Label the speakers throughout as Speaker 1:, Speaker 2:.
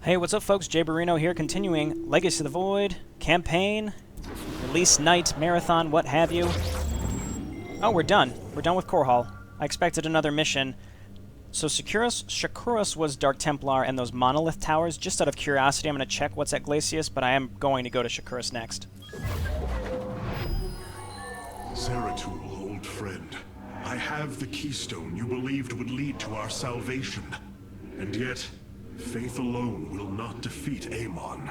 Speaker 1: Hey, what's up, folks? JayborinoPlays here, continuing Legacy of the Void, campaign, release night, marathon, what have you. Oh, we're done. We're done with Core Hall. I expected another mission. So Shakuras was Dark Templar and those monolith towers. Just out of curiosity, I'm going to check what's at Glacius, but I am going to go to Shakuras next.
Speaker 2: Zeratul, old friend. I have the keystone you believed would lead to our salvation. And yet, faith alone will not defeat Amon.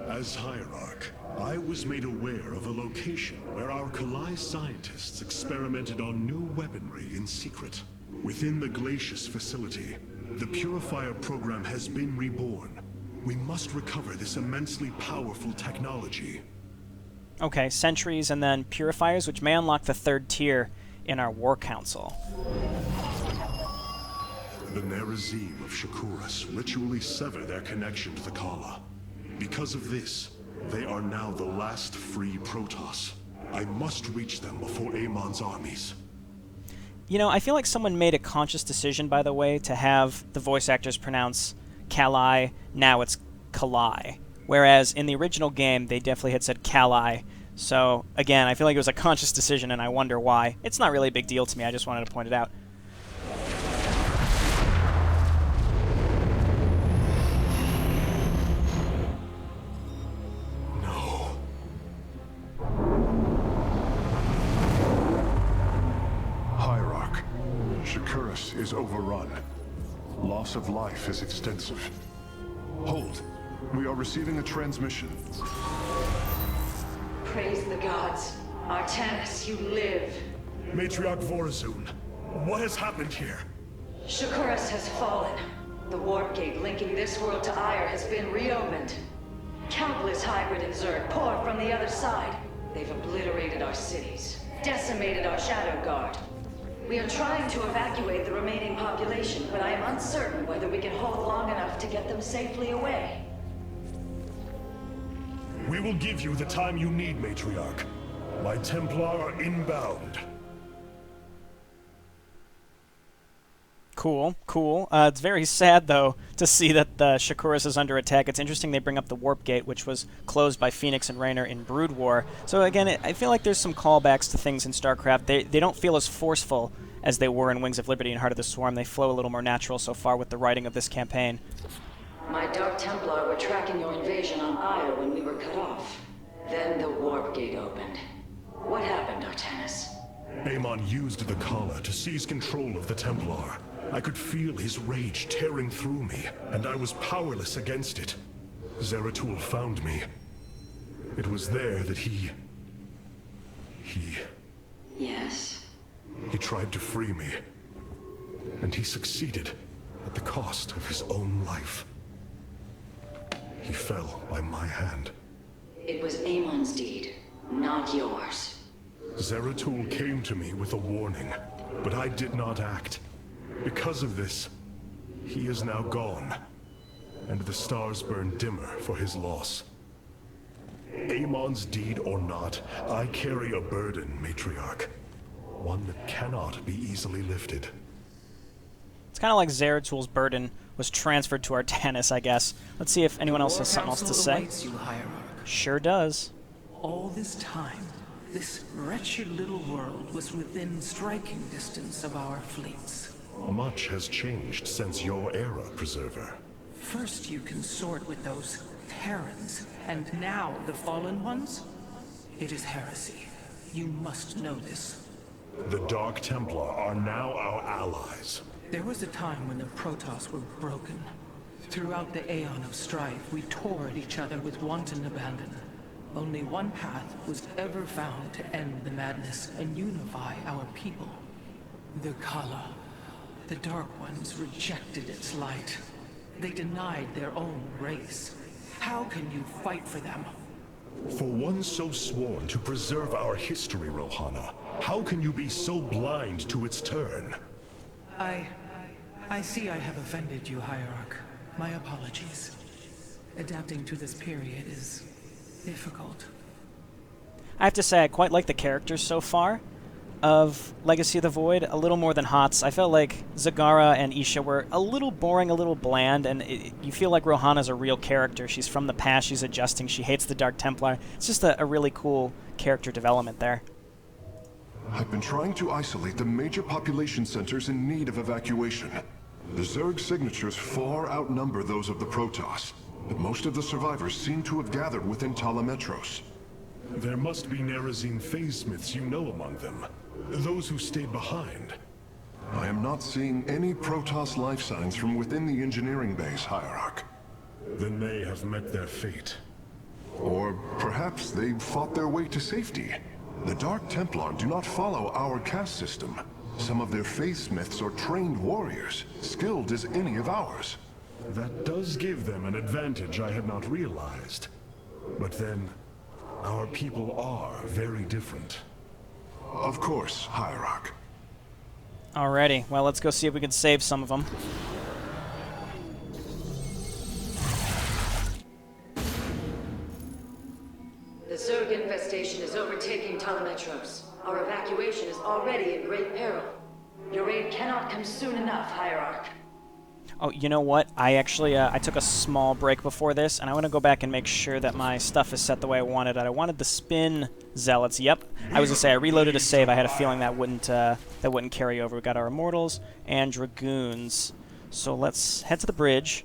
Speaker 2: As Hierarch, I was made aware of a location where our Kalai scientists experimented on new weaponry in secret. Within the Glacius facility, the Purifier program has been reborn. We must recover this immensely powerful technology.
Speaker 1: Okay, sentries and then purifiers, which may unlock the third tier in our War Council.
Speaker 2: The Nerazim of Shakuras ritually sever their connection to the Kala. Because of this, they are now the last free Protoss. I must reach them before Amon's armies.
Speaker 1: You know, I feel like someone made a conscious decision, by the way, to have the voice actors pronounce Kalai, now it's Kalai. Whereas in the original game, they definitely had said Kalai. So, again, I feel like it was a conscious decision, and I wonder why. It's not really a big deal to me, I just wanted to point it out.
Speaker 2: Shakuras is overrun. Loss of life is extensive. Hold. We are receiving a transmission.
Speaker 3: Praise the gods. Artanis, you live.
Speaker 2: Matriarch Vorazun, what has happened here?
Speaker 3: Shakuras has fallen. The warp gate linking this world to Ire has been reopened. Countless hybrid and Zerg pour from the other side. They've obliterated our cities, decimated our Shadow Guard. We are trying to evacuate the remaining population, but I am uncertain whether we can hold long enough to get them safely away.
Speaker 2: We will give you the time you need, Matriarch. My Templar are inbound.
Speaker 1: Cool, cool. It's very sad, though, to see that Shakuras is under attack. It's interesting they bring up the Warp Gate, which was closed by Phoenix and Raynor in Brood War. So again, I feel like there's some callbacks to things in StarCraft. They don't feel as forceful as they were in Wings of Liberty and Heart of the Swarm. They flow a little more natural so far with the writing of this campaign.
Speaker 3: My Dark Templar were tracking your invasion on Ire when we were cut off. Then the Warp Gate opened. What happened, Artanis?
Speaker 2: Amon used the Kala to seize control of the Templar. I could feel his rage tearing through me, and I was powerless against it. Zeratul found me. It was there that he...
Speaker 3: Yes?
Speaker 2: He tried to free me. And he succeeded, at the cost of his own life. He fell by my hand.
Speaker 3: It was Amon's deed, not yours.
Speaker 2: Zeratul came to me with a warning, but I did not act. Because of this, he is now gone, and the stars burn dimmer for his loss. Amon's deed or not, I carry a burden, Matriarch. One that cannot be easily lifted.
Speaker 1: It's kind of like Zeratul's burden was transferred to Artanis, I guess. Let's see if anyone else has something else to say.
Speaker 4: You, Hierarch.
Speaker 1: Sure does.
Speaker 4: All this time, this wretched little world was within striking distance of our fleets.
Speaker 2: Much has changed since your era, Preserver.
Speaker 4: First you consort with those Terrans, and now the Fallen Ones? It is heresy. You must know this.
Speaker 2: The Dark Templar are now our allies.
Speaker 4: There was a time when the Protoss were broken. Throughout the Aeon of Strife, we tore at each other with wanton abandon. Only one path was ever found to end the madness and unify our people. The Kala. The Dark Ones rejected its light. They denied their own race. How can you fight for them?
Speaker 2: For one so sworn to preserve our history, Rohana, how can you be so blind to its turn?
Speaker 4: I see I have offended you, Hierarch. My apologies. Adapting to this period is difficult.
Speaker 1: I have to say, I quite like the characters so far. of Legacy of the Void, a little more than HOTS. I felt like Zagara and Isha were a little boring, a little bland, and you feel like Rohana's a real character. She's from the past, she's adjusting, she hates the Dark Templar. It's just a really cool character development there.
Speaker 2: I've been trying to isolate the major population centers in need of evacuation. The Zerg signatures far outnumber those of the Protoss, but most of the survivors seem to have gathered within Talametros. There must be Nerazine phase-smiths you know among them. Those who stayed behind. I am not seeing any Protoss life signs from within the engineering base, Hierarch. Then they have met their fate. Or perhaps they fought their way to safety. The Dark Templar do not follow our caste system. Some of their phase-smiths are trained warriors, skilled as any of ours. That does give them an advantage I had not realized. But then, our people are very different. Of course, Hierarch.
Speaker 1: Alrighty, well, let's go see if we can save some of them.
Speaker 3: The Zerg infestation is overtaking Talametros. Our evacuation is already in great peril. Your aid cannot come soon enough, Hierarch.
Speaker 1: Oh, you know what? I actually, I took a small break before this, and I want to go back and make sure that my stuff is set the way I wanted it. I wanted the spin zealots. Yep. I was going to say, I reloaded a save. I had a feeling that wouldn't carry over. We got our immortals and dragoons. So let's head to the bridge.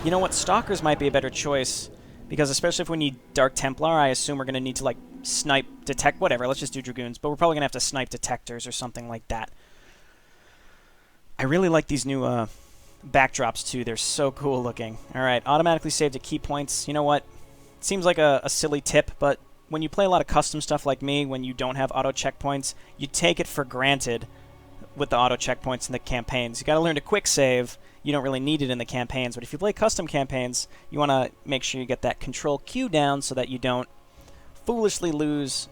Speaker 1: You know what? Stalkers might be a better choice, because especially if we need Dark Templar, I assume we're going to need to, like, snipe, detect, whatever. Let's just do dragoons. But we're probably going to have to snipe detectors or something like that. I really like these new, backdrops too. They're so cool looking. Alright, automatically saved at key points. You know what? It seems like a silly tip, but when you play a lot of custom stuff like me, when you don't have auto checkpoints, you take it for granted with the auto checkpoints in the campaigns. You gotta learn to quick save. You don't really need it in the campaigns, but if you play custom campaigns, you want to make sure you get that control Q down so that you don't foolishly lose,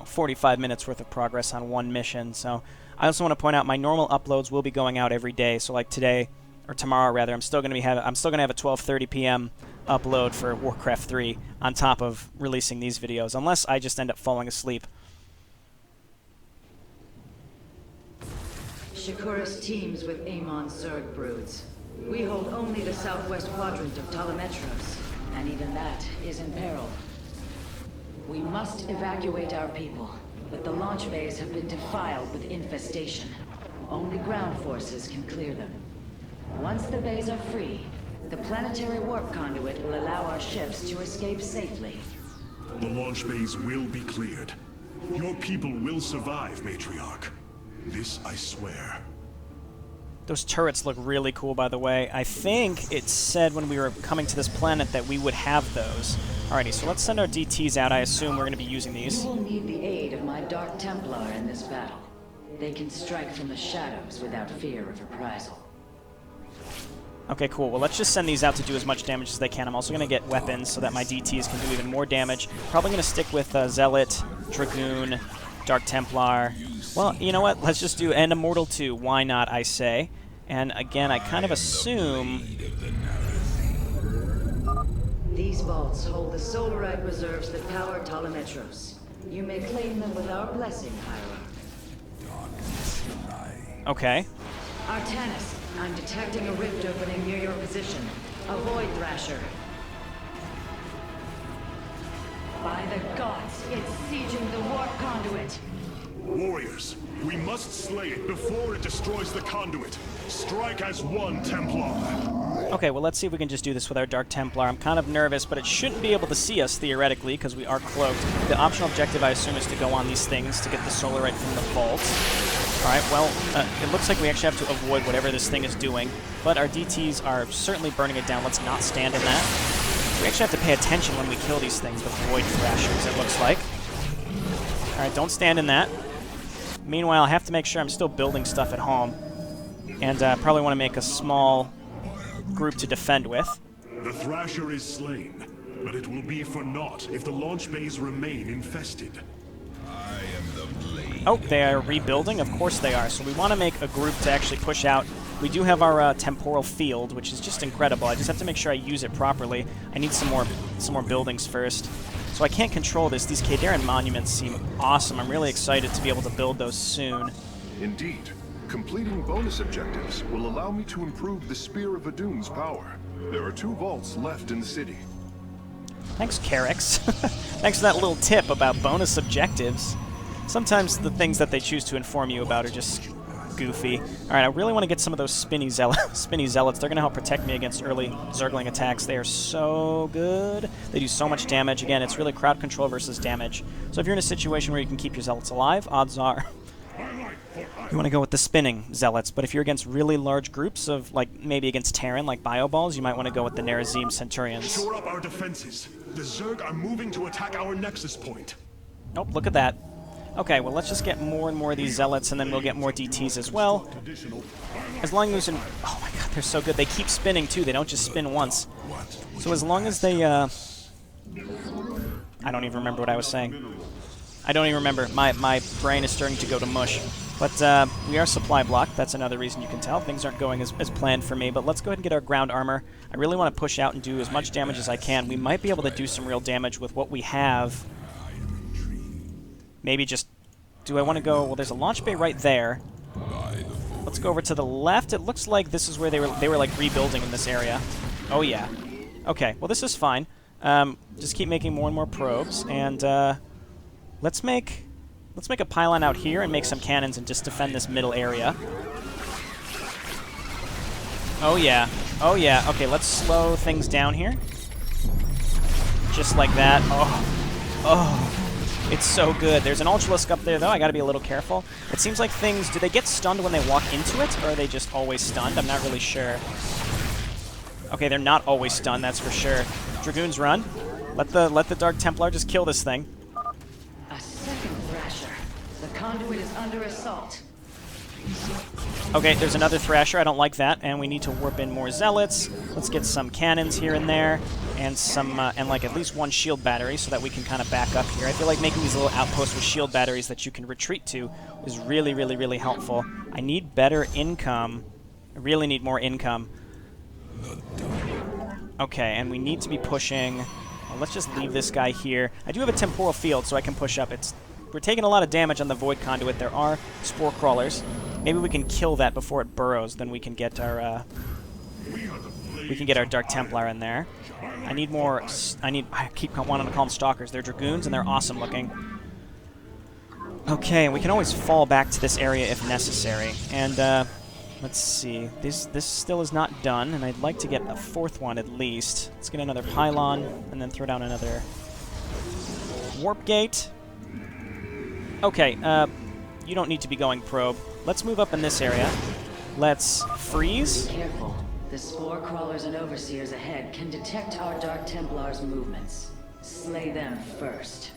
Speaker 1: 45 minutes worth of progress on one mission. So I also want to point out my normal uploads will be going out every day. So like today, or tomorrow rather, I'm still going to have a 12:30 p.m. upload for Warcraft 3 on top of releasing these videos, unless I just end up falling asleep.
Speaker 3: Shakuras teams with Amon's Zerg broods. We hold only the southwest quadrant of Talametros, and even that is in peril. We must evacuate our people, but the launch bays have been defiled with infestation. Only ground forces can clear them. Once the bays are free, the planetary warp conduit will allow our ships to escape safely.
Speaker 2: The launch bays will be cleared. Your people will survive, Matriarch. This I swear.
Speaker 1: Those turrets look really cool, by the way. I think it said when we were coming to this planet that we would have those. Alrighty, so let's send our DTs out. I assume we're going to be using these.
Speaker 3: You will need the aid of my Dark Templar in this battle. They can strike from the shadows without fear of reprisal.
Speaker 1: Okay, cool. Well, let's just send these out to do as much damage as they can. I'm also going to get weapons so that my DTs can do even more damage. Probably going to stick with Zealot, Dragoon, Dark Templar. Well, you know what? Let's just do and Immortal too. Why not, I say. And again, I kind of assume...
Speaker 3: These vaults hold the solarite reserves that power Talametros. You may claim them with our blessing, Hierarch.
Speaker 1: Okay.
Speaker 3: Artanis, I'm detecting a rift opening near your position. A Void Thrasher. By the gods, it's sieging the warp conduit.
Speaker 2: Warriors, we must slay it before it destroys the conduit. Strike as one, Templar.
Speaker 1: Okay, well, let's see if we can just do this with our Dark Templar. I'm kind of nervous, but it shouldn't be able to see us, theoretically, because we are cloaked. The optional objective, I assume, is to go on these things to get the solarite from the vault. Alright, well, it looks like we actually have to avoid whatever this thing is doing, but our DTs are certainly burning it down. Let's not stand in that. We actually have to pay attention when we kill these things, the Void Thrashers, it looks like. Alright, don't stand in that. Meanwhile, I have to make sure I'm still building stuff at home, and probably want to make a small group to defend with.
Speaker 2: The Thrasher is slain, but it will be for naught if the launch bays remain infested.
Speaker 1: Oh, they are rebuilding? Of course they are. So we want to make a group to actually push out. We do have our temporal field, which is just incredible. I just have to make sure I use it properly. I need some more buildings first. So I can't control this. These Kadaran monuments seem awesome. I'm really excited to be able to build those soon.
Speaker 5: Indeed. Completing bonus objectives will allow me to improve the Spear of Adun's power. There are 2 vaults left in the city.
Speaker 1: Thanks, Carex. Thanks for that little tip about bonus objectives. Sometimes the things that they choose to inform you about are just goofy. Alright, I really want to get some of those spinny zealots. They're going to help protect me against early Zergling attacks. They are so good. They do so much damage. Again, it's really crowd control versus damage. So if you're in a situation where you can keep your zealots alive, odds are you want to go with the spinning zealots. But if you're against really large groups of, like, maybe against Terran, like Bioballs, you might want to go with the Nerazim Centurions.
Speaker 2: Shore up our defenses. The Zerg are moving to attack our nexus point.
Speaker 1: Nope, look at that. Okay, well, let's just get more and more of these zealots, and then we'll get more DTs as well. As long as... Oh my god, they're so good. They keep spinning, too. They don't just spin once. So as long as they... I don't even remember what I was saying. I don't even remember. My brain is starting to go to mush. But we are supply blocked. That's another reason you can tell. Things aren't going as planned for me. But let's go ahead and get our ground armor. I really want to push out and do as much damage as I can. We might be able to do some real damage with what we have. Maybe just... Do I want to go... Well, there's a launch bay right there. Let's go over to the left. It looks like this is where they were like rebuilding in this area. Oh, yeah. Okay, well, this is fine. Just keep making more and more probes. And let's make a pylon out here and make some cannons and just defend this middle area. Oh, yeah. Oh, yeah. Okay, let's slow things down here. Just like that. Oh. Oh. It's so good. There's an Ultralisk up there, though. I gotta be a little careful. It seems like things... Do they get stunned when they walk into it, or are they just always stunned? I'm not really sure. Okay, they're not always stunned, that's for sure. Dragoons run. Let the Dark Templar just kill this thing.
Speaker 3: A second Thrasher. The conduit is under assault.
Speaker 1: Okay, there's another Thrasher. I don't like that. And we need to warp in more Zealots. Let's get some cannons here and there. And some, and like at least one shield battery so that we can kind of back up here. I feel like making these little outposts with shield batteries that you can retreat to is really, really, really helpful. I need better income. I really need more income. Okay, and we need to be pushing... Well, let's just leave this guy here. I do have a temporal field, so I can push up. We're taking a lot of damage on the Void Conduit. There are Spore Crawlers. Maybe we can kill that before it burrows, then we can get our Dark Templar in there. I need more... I keep wanting to call them Stalkers. They're Dragoons, and they're awesome looking. Okay, and we can always fall back to this area if necessary. And, let's see. This still is not done, and I'd like to get a fourth one at least. Let's get another pylon, and then throw down another warp gate. Okay, you don't need to be going probe. Let's move up in this area. Let's freeze.
Speaker 3: Be careful. The Spore Crawlers and Overseers ahead can detect our Dark Templars' movements. Slay them first.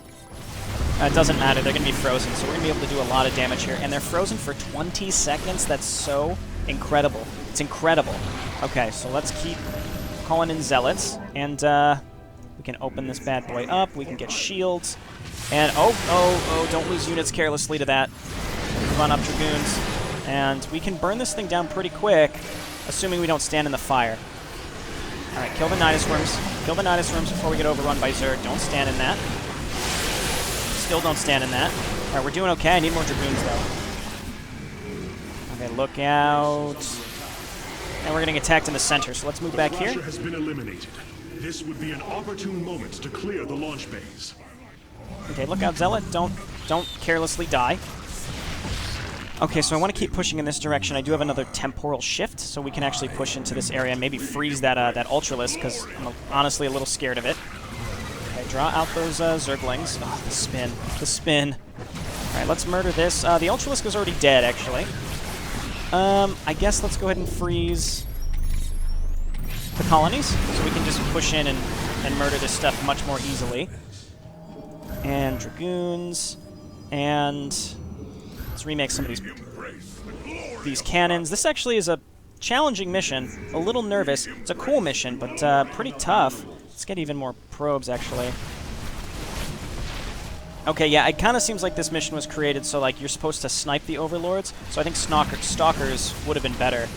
Speaker 1: It doesn't matter. They're going to be frozen, so we're going to be able to do a lot of damage here. And they're frozen for 20 seconds. That's so incredible. It's incredible. Okay, so let's keep calling in Zealots. And we can open this bad boy up. We can get shields. And, oh, don't lose units carelessly to that. Run up Dragoons. And we can burn this thing down pretty quick, assuming we don't stand in the fire. Alright, kill the Nidus Worms. Kill the Nidus Worms before we get overrun by Zerg. Don't stand in that. Still don't stand in that. Alright, we're doing okay. I need more Dragoons, though. Okay, look out. And we're getting attacked in the center, so let's move back here.
Speaker 2: The Thrasher has been eliminated. This would be an opportune moment to clear the launch bays.
Speaker 1: Okay, look out, Zealot. Don't carelessly die. Okay, so I want to keep pushing in this direction. I do have another temporal shift, so we can actually push into this area and maybe freeze that Ultralisk, because I'm honestly a little scared of it. Okay, draw out those Zerglings. Oh, the spin. The spin. Alright, let's murder this. The Ultralisk is already dead, actually. I guess let's go ahead and freeze the colonies, so we can just push in and murder this stuff much more easily. And Dragoons, and... Let's remake some of these cannons. This actually is a challenging mission. A little nervous. It's a cool mission, but pretty tough. Let's get even more probes, actually. Okay, yeah, it kind of seems like this mission was created so, like, you're supposed to snipe the Overlords. So I think Stalkers would have been better,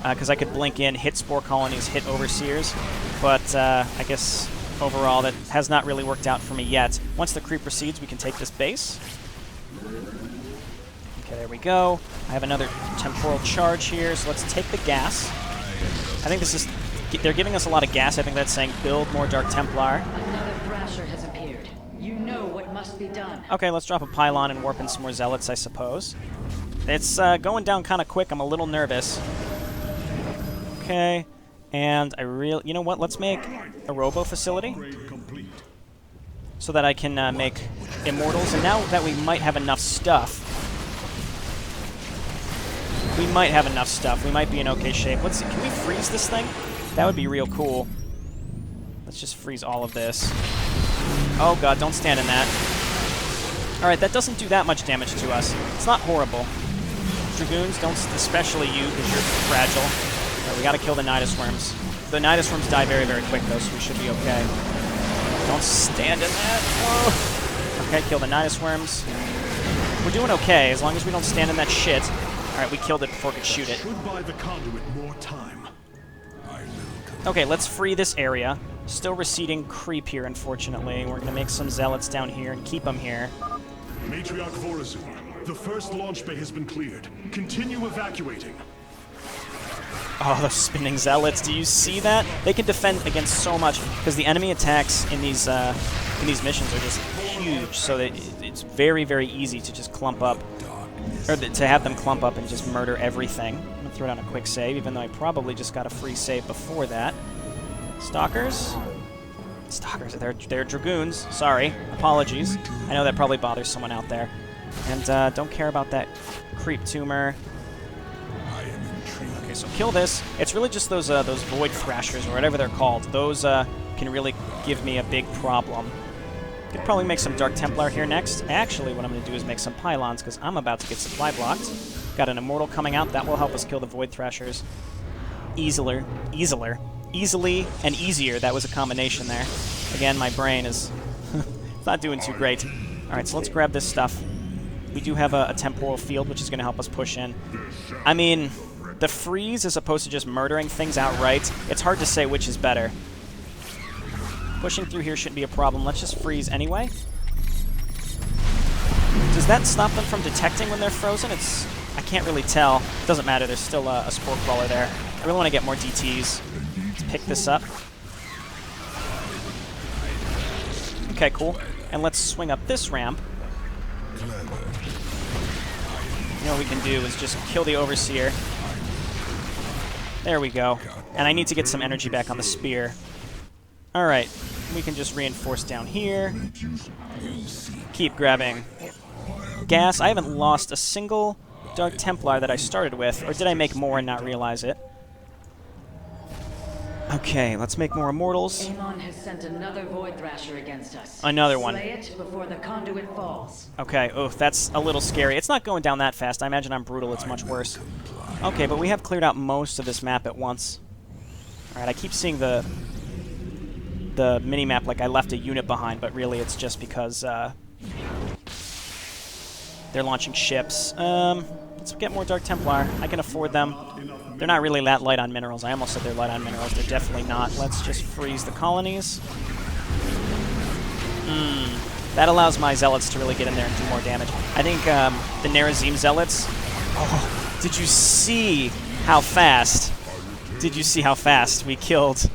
Speaker 1: because I could blink in, hit Spore Colonies, hit Overseers. But I guess overall. That has not really worked out for me yet. Once the creep proceeds, we can take this base. Okay, there we go. I have another temporal charge here, so let's take the gas. I think this is... They're giving us a lot of gas. I think that's saying build more Dark Templar.
Speaker 3: Another Thrasher has appeared. You know what must be done.
Speaker 1: Okay, let's drop a pylon and warp in some more zealots, I suppose. It's going down kind of quick. I'm a little nervous. Okay, and I really... You know what? Let's make a robo facility so that I can make immortals. And now that we might have enough stuff... We might have enough stuff. We might be in okay shape. Let's see. Can we freeze this thing? That would be real cool. Let's just freeze all of this. Oh god, don't stand in that. Alright, that doesn't do that much damage to us. It's not horrible. Dragoons, don't, especially you, because you're fragile. Right, we gotta kill the Nidus Worms. The Nidus Worms die very, very quick, though, so we should be okay. Don't stand in that. Whoa. Okay, kill the Nidus Worms. We're doing okay, as long as we don't stand in that shit. Alright, we killed it before we could shoot it.
Speaker 2: Should buy the conduit more time.
Speaker 1: Okay, let's free this area. Still receding creep here, unfortunately. We're going to make some zealots down here and keep them here.
Speaker 2: Matriarch Vorazun, the first launch bay has been cleared. Continue evacuating.
Speaker 1: Oh, those spinning zealots. Do you see that? They can defend against so much, because the enemy attacks in these missions are just huge, so that it's very, very easy to just clump up, or to have them clump up and just murder everything. I'm going to throw down a quick save, even though I probably just got a free save before that. Stalkers? Stalkers, they're Dragoons. Sorry. Apologies. I know that probably bothers someone out there. And don't care about that creep tumor. Okay, so kill this. It's really just those Void Thrashers, or whatever they're called. Those can really give me a big problem. Could probably make some Dark Templar here next. Actually, what I'm going to do is make some pylons, because I'm about to get supply blocked. Got an Immortal coming out. That will help us kill the Void Thrashers. Easily and easier. That was a combination there. Again, my brain is it's not doing too great. Alright, so let's grab this stuff. We do have a temporal field, which is going to help us push in. I mean, the freeze as opposed to just murdering things outright, it's hard to say which is better. Pushing through here shouldn't be a problem. Let's just freeze anyway. Does that stop them from detecting when they're frozen? I can't really tell. It doesn't matter. There's still a Spore Crawler there. I really want to get more DTs. Let's pick this up. Okay, cool. And let's swing up this ramp. You know what we can do is just kill the Overseer. There we go. And I need to get some energy back on the spear. Alright, we can just reinforce down here. Keep grabbing gas. I haven't lost a single Dark Templar that I started with, or did I make more and not realize it? Okay, let's make more Immortals.
Speaker 3: Amon has sent another Void Thrasher against us.
Speaker 1: Another one.
Speaker 3: Slay it before the conduit falls.
Speaker 1: Okay, oof, that's a little scary. It's not going down that fast. I imagine I'm brutal, it's much worse. Okay, but we have cleared out most of this map at once. Alright, I keep seeing the mini-map like I left a unit behind, but really it's just because they're launching ships. Let's get more Dark Templar. I can afford them. They're not really that light on minerals. I almost said they're light on minerals. They're definitely not. Let's just freeze the colonies. That allows my Zealots to really get in there and do more damage. I think the Nerazim Zealots... Oh, did you see how fast? Did you see how fast we killed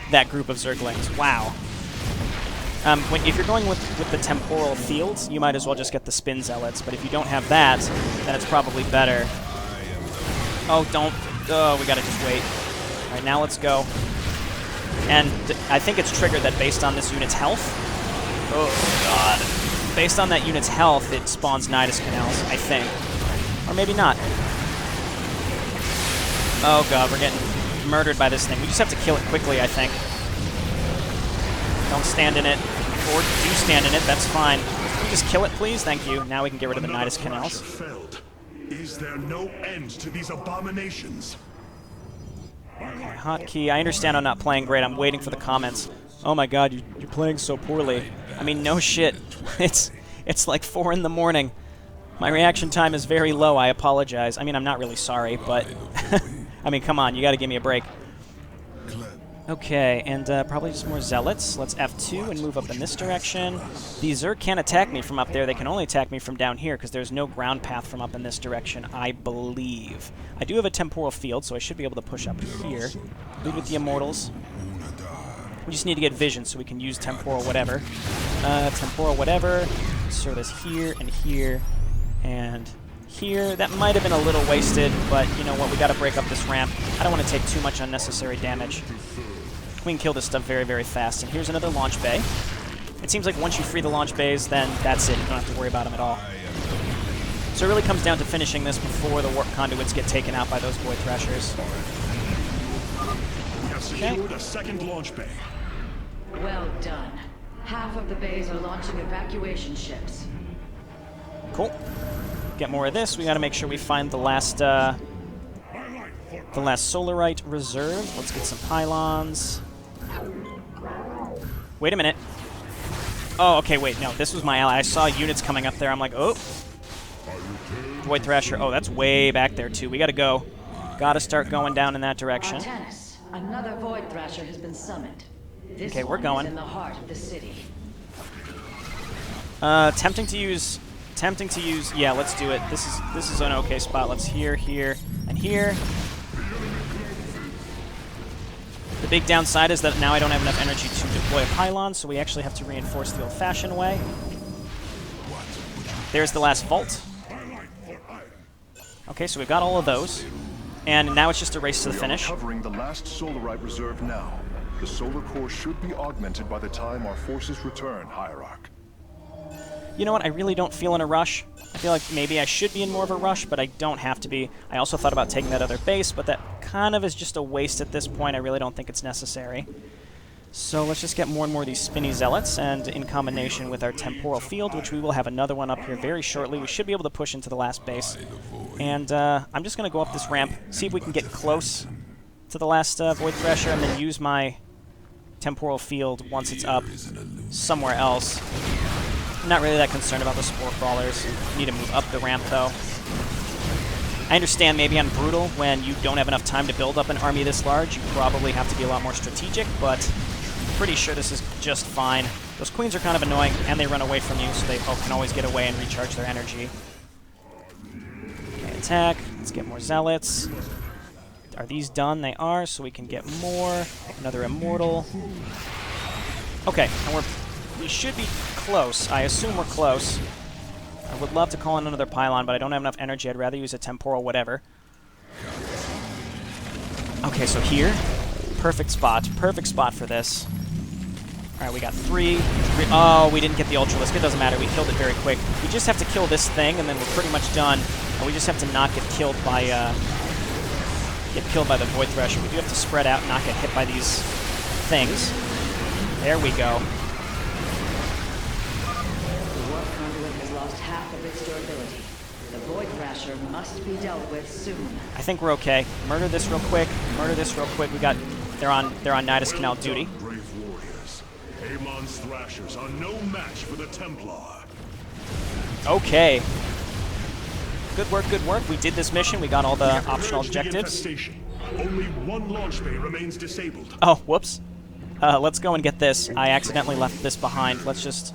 Speaker 1: that group of Zerglings? Wow. If you're going with the temporal fields, you might as well just get the Spin Zealots. But if you don't have that, then it's probably better. Oh, don't. Oh, we gotta just wait. Alright, now let's go. And I think it's triggered that based on this unit's health. Oh, God. Based on that unit's health, it spawns Nidus Canals, I think. Or maybe not. Oh, God, we're getting murdered by this thing. We just have to kill it quickly, I think. Don't stand in it. Or do stand in it, that's fine. Can we just kill it, please? Thank you. Now we can get rid of the Nidus Canals.
Speaker 2: Is there no end to these abominations?
Speaker 1: Hotkey. I understand I'm not playing great. I'm waiting for the comments. Oh my god, you're playing so poorly. I mean, no shit. It's like 4 in the morning. My reaction time is very low. I apologize. I mean, I'm not really sorry, but... I mean, come on. You gotta give me a break. Okay, and probably just more zealots. Let's F2 and move up in this direction. The Zerg can't attack me from up there. They can only attack me from down here because there's no ground path from up in this direction, I believe. I do have a temporal field, so I should be able to push up here. Lead with the Immortals. We just need to get vision so we can use temporal whatever. Temporal whatever. So there's here and here and here. That might have been a little wasted, but you know what? We got to break up this ramp. I don't want to take too much unnecessary damage. We can kill this stuff very, very fast. And here's another launch bay. It seems like once you free the launch bays, then that's it. You don't have to worry about them at all. So it really comes down to finishing this before the warp conduits get taken out by those Void Thrashers.
Speaker 2: We have secured a second launch bay.
Speaker 3: Well done. Half of the bays are launching evacuation ships.
Speaker 1: Cool. Get more of this. We got to make sure we find the last Solarite reserve. Let's get some pylons. Wait a minute. Oh, okay, wait, no, this was my ally. I saw units coming up there. I'm like, oh. Void Thrasher. Oh, that's way back there, too. We got to go. Got to start going down in that direction.
Speaker 3: Artanis, another Void Thrasher has been summoned. This
Speaker 1: Okay, we're
Speaker 3: one
Speaker 1: going.
Speaker 3: is in the heart of the city.
Speaker 1: Tempting to use. Yeah, let's do it. This is an okay spot. Let's here, and here. The big downside is that now I don't have enough energy to deploy a pylon, so we actually have to reinforce the old-fashioned way. There's the last vault. Okay, so we've got all of those. And now it's just a race to the finish.
Speaker 5: We are covering the last Solarite reserve now. The solar core should be augmented by the time our forces return, Hierarch.
Speaker 1: You know what? I really don't feel in a rush. I feel like maybe I should be in more of a rush, but I don't have to be. I also thought about taking that other base, but that kind of is just a waste at this point. I really don't think it's necessary. So let's just get more and more of these spinny zealots, and in combination with our temporal field, which we will have another one up here very shortly, we should be able to push into the last base. And I'm just going to go up this ramp, see if we can get close to the last Void Thrasher, and then use my temporal field once it's up somewhere else. I'm not really that concerned about the Spore Crawlers. Need to move up the ramp, though. I understand maybe on Brutal, when you don't have enough time to build up an army this large, you probably have to be a lot more strategic, but I'm pretty sure this is just fine. Those queens are kind of annoying, and they run away from you, so they can always get away and recharge their energy. Okay, attack. Let's get more zealots. Are these done? They are, so we can get more. Another immortal. Okay, and we should be close. I assume we're close. I would love to call in another pylon, but I don't have enough energy. I'd rather use a temporal whatever. Okay, so here. Perfect spot for this. Alright, we got three. Oh, we didn't get the Ultralisk. It doesn't matter. We killed it very quick. We just have to kill this thing, and then we're pretty much done. And we just have to not get killed by the Void Thrasher. We do have to spread out and not get hit by these things. There we go.
Speaker 3: The warp conduit has lost half of its durability. The Void Thrasher must be dealt with soon.
Speaker 1: I think we're okay. Murder this real quick. We got. They're on Nidus Canal duty.
Speaker 2: Brave warriors. Amon's Thrashers are no match for the Templar.
Speaker 1: Okay. Good work. We did this mission. We got all the optional objectives.
Speaker 2: Only one launch bay remains disabled.
Speaker 1: Oh, whoops. Let's go and get this. I accidentally left this behind. Let's just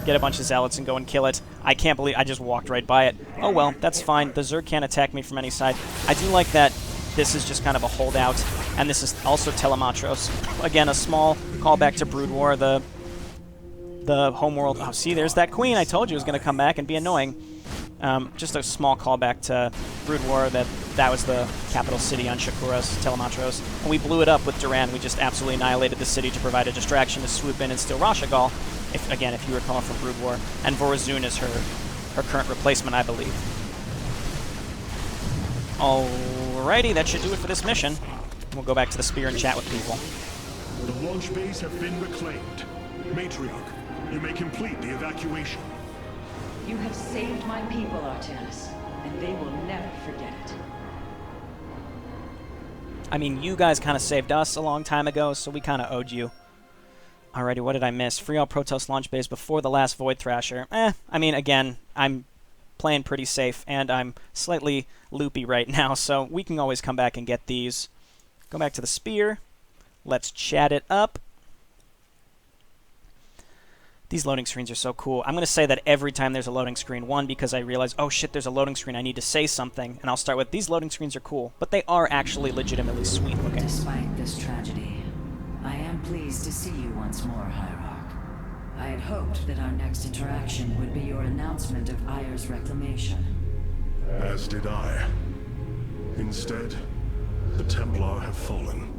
Speaker 1: get a bunch of zealots and go and kill it. I can't believe I just walked right by it. Oh well, that's fine. The Zerg can't attack me from any side. I do like that this is just kind of a holdout, and this is also Telematros. Again, a small callback to Brood War, the homeworld. Oh, see, there's that queen. I told you it was going to come back and be annoying. Just a small callback to Brood War, that was the capital city on Shakura's, Telematros. And we blew it up with Duran. We just absolutely annihilated the city to provide a distraction to swoop in and steal Rashagal, if you recall from Brood War. And Vorazun is her current replacement, I believe. Alrighty, that should do it for this mission. We'll go back to the spear and chat with people.
Speaker 2: The launch bays have been reclaimed. Matriarch, you may complete the evacuation.
Speaker 3: You have saved my people, Artanis, and they will never forget it.
Speaker 1: I mean, you guys kind of saved us a long time ago, so we kind of owed you. Alrighty, what did I miss? Free all Protoss launch bays before the last Void Thrasher. I mean, again, I'm playing pretty safe, and I'm slightly loopy right now, so we can always come back and get these. Go back to the spear. Let's chat it up. These loading screens are so cool. I'm going to say that every time there's a loading screen. One, because I realize, oh shit, there's a loading screen. I need to say something. And I'll start with, these loading screens are cool. But they are actually legitimately sweet looking.
Speaker 3: Despite this tragedy, I am pleased to see you once more, Hierarch. I had hoped that our next interaction would be your announcement of Ayer's reclamation.
Speaker 2: As did I. Instead, the Templar have fallen.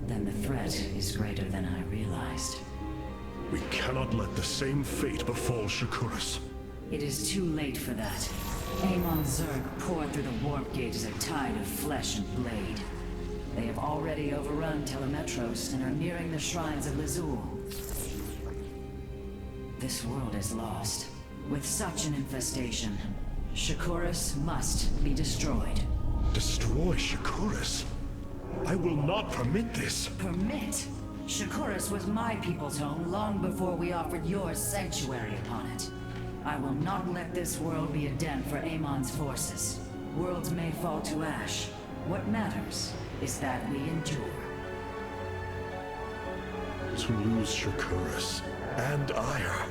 Speaker 3: Then the threat is greater than I realized.
Speaker 2: We cannot let the same fate befall Shakuras.
Speaker 3: It is too late for that. Amon Zerg poured through the warp gate as a tide of flesh and blade. They have already overrun Telemetros and are nearing the shrines of Lazul. This world is lost. With such an infestation, Shakuras must be destroyed.
Speaker 2: Destroy Shakuras? I will not permit this.
Speaker 3: Permit? Shakuras was my people's home long before we offered yours sanctuary upon it. I will not let this world be a den for Amon's forces. Worlds may fall to ash. What matters is that we endure.
Speaker 2: To lose Shakuras and Ayer.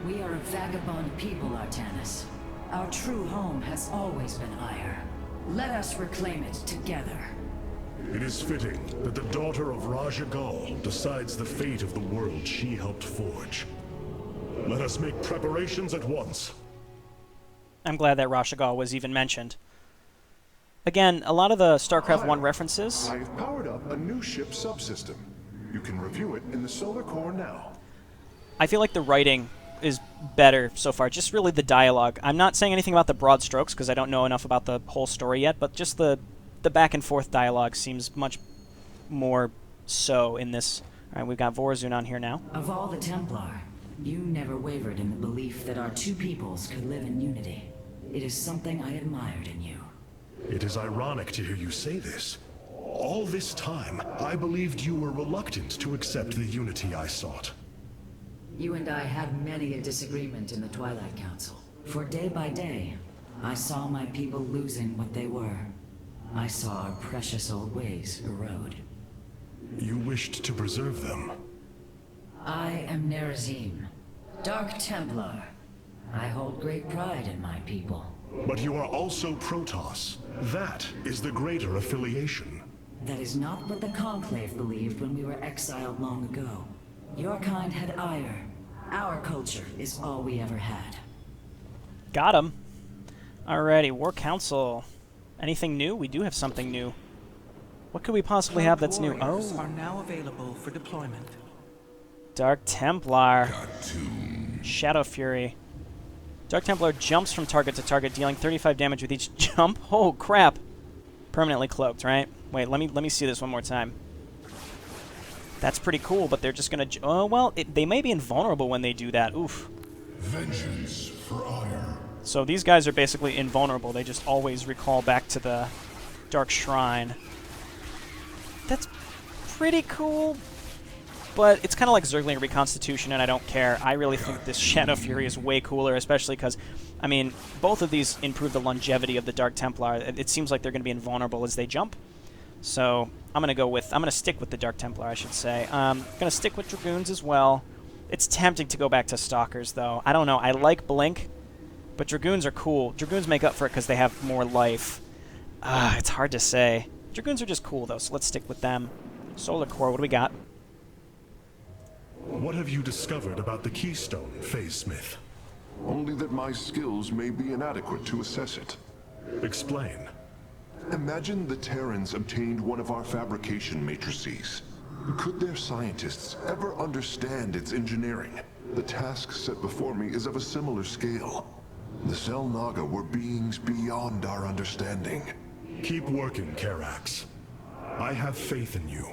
Speaker 3: We are a vagabond people, Artanis. Our true home has always been Ayer. Let us reclaim it together.
Speaker 2: It is fitting that the daughter of Raja Gal decides the fate of the world she helped forge. Let us make preparations at once.
Speaker 1: I'm glad that Rashagal was even mentioned. Again, a lot of the StarCraft 1 references.
Speaker 5: I've powered up a new ship subsystem. You can review it in the solar core now.
Speaker 1: I feel like the writing is better so far, just really the dialogue. I'm not saying anything about the broad strokes because I don't know enough about the whole story yet, but just the back and forth dialogue seems much more so in this. All right, we've got Vorazun on here now.
Speaker 3: Of all the Templar, you never wavered in the belief that our two peoples could live in unity. It is something I admired in you.
Speaker 2: It is ironic to hear you say this. All this time, I believed you were reluctant to accept the unity I sought.
Speaker 3: You and I had many a disagreement in the Twilight Council. For day by day, I saw my people losing what they were. I saw our precious old ways erode.
Speaker 2: You wished to preserve them.
Speaker 3: I am Nerazim, Dark Templar. I hold great pride in my people.
Speaker 2: But you are also Protoss. That is the greater affiliation.
Speaker 3: That is not what the Conclave believed when we were exiled long ago. Your kind had ire. Our culture is all we ever had.
Speaker 1: Got him. Alrighty, War Council. Anything new? We do have something new. What could we possibly have that's new?
Speaker 4: Warriors
Speaker 1: Oh,
Speaker 4: are now available for deployment.
Speaker 1: Dark Templar. Shadow Fury. Dark Templar jumps from target to target, dealing 35 damage with each jump. Oh crap! Permanently cloaked, right? Wait, let me see this one more time. That's pretty cool, but they're just gonna. Oh well, they may be invulnerable when they do that. Oof.
Speaker 2: Vengeance for Ire.
Speaker 1: So these guys are basically invulnerable. They just always recall back to the Dark Shrine. That's pretty cool, but it's kind of like Zergling Reconstitution, and I don't care. I really think this Shadow Fury is way cooler, especially because, I mean, both of these improve the longevity of the Dark Templar. It seems like they're going to be invulnerable as they jump. So I'm going to stick with the Dark Templar, I should say. I'm going to stick with Dragoons as well. It's tempting to go back to Stalkers, though. I don't know. I like Blink, but Dragoons are cool. Dragoons make up for it because they have more life. It's hard to say. Dragoons are just cool, though, so let's stick with them. Solar Core, what do we got?
Speaker 2: What have you discovered about the Keystone, Phase Smith?
Speaker 5: Only that my skills may be inadequate to assess it.
Speaker 2: Explain.
Speaker 5: Imagine the Terrans obtained one of our fabrication matrices. Could their scientists ever understand its engineering? The task set before me is of a similar scale. The Cell Naga were beings beyond our understanding.
Speaker 2: Keep working, Karax. I have faith in you.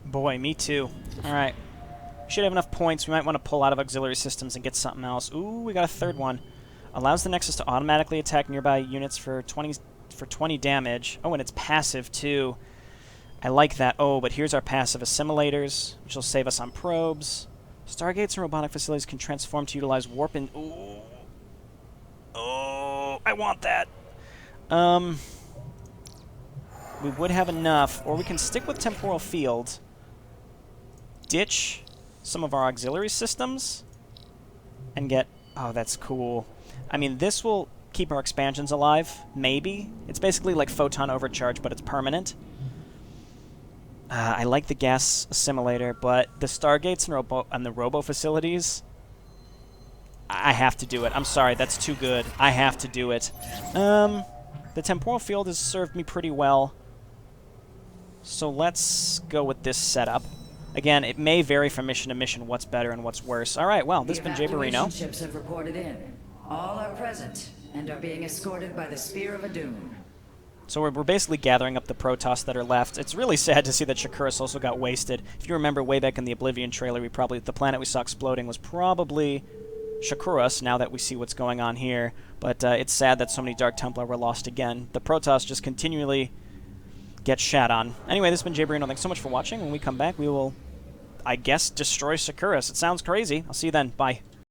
Speaker 1: Boy, me too. Alright. Should have enough points. We might want to pull out of auxiliary systems and get something else. Ooh, we got a third one. Allows the Nexus to automatically attack nearby units for 20 damage. Oh, and it's passive too. I like that. Oh, but here's our passive assimilators, which will save us on probes. Stargates and robotic facilities can transform to utilize warp and... Ooh. Oh, I want that. we would have enough, or we can stick with Temporal Field, ditch some of our auxiliary systems, and get... Oh, that's cool. I mean, this will keep our expansions alive, maybe. It's basically like Photon Overcharge, but it's permanent. I like the gas assimilator, but the Stargates and the Robo facilities... I have to do it. I'm sorry, that's too good. I have to do it. The Temporal Field has served me pretty well. So let's go with this setup. Again, it may vary from mission to mission what's better and what's worse. Alright, well, this has been JayborinoPlays.
Speaker 3: The ships have reported in. All are present, and are being escorted by the Spear of Adun.
Speaker 1: So we're basically gathering up the Protoss that are left. It's really sad to see that Shakuras also got wasted. If you remember way back in the Oblivion trailer, the planet we saw exploding was probably Shakuras, now that we see what's going on here. But it's sad that so many Dark Templar were lost again. The Protoss just continually get shat on. Anyway, this has been JayborinoPlays. Thanks so much for watching. When we come back, we will, I guess, destroy Shakuras. It sounds crazy. I'll see you then. Bye.